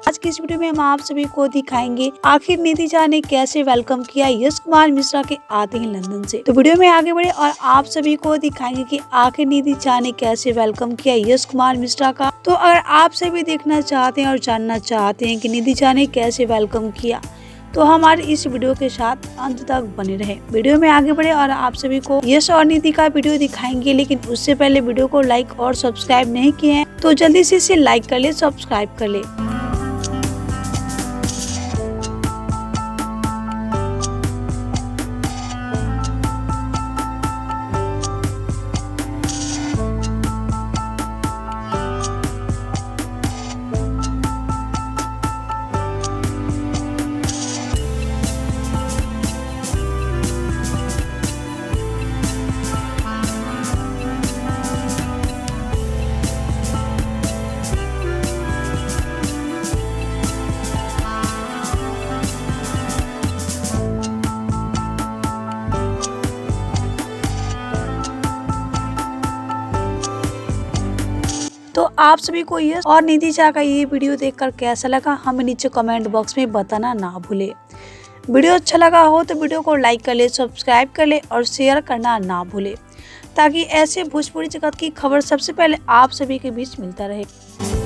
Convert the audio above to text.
आज की इस वीडियो में हम आप सभी को दिखाएंगे आखिर निधि झा ने कैसे वेलकम किया यश कुमार मिश्रा के आते ही लंदन से। तो वीडियो में आगे बढ़े और आप सभी को दिखाएंगे कि आखिर निधि झा ने कैसे वेलकम किया यश कुमार मिश्रा का। तो अगर आप सभी देखना चाहते हैं और जानना चाहते हैं कि निधि झा ने कैसे वेलकम किया तो हमारे इस वीडियो के साथ अंत तक बने रहे। वीडियो में आगे बढ़े और आप सभी को यश और निधि का वीडियो दिखाएंगे, लेकिन उससे पहले वीडियो को लाइक और सब्सक्राइब नहीं किए हैं तो जल्दी से इसे लाइक कर ले, सब्सक्राइब कर ले। तो आप सभी को यश और निधि झा का ये वीडियो देखकर कैसा लगा हमें नीचे कमेंट बॉक्स में बताना ना भूले। वीडियो अच्छा लगा हो तो वीडियो को लाइक कर ले, सब्सक्राइब कर ले और शेयर करना ना भूले, ताकि ऐसे भोजपुरी जगत की खबर सबसे पहले आप सभी के बीच मिलता रहे।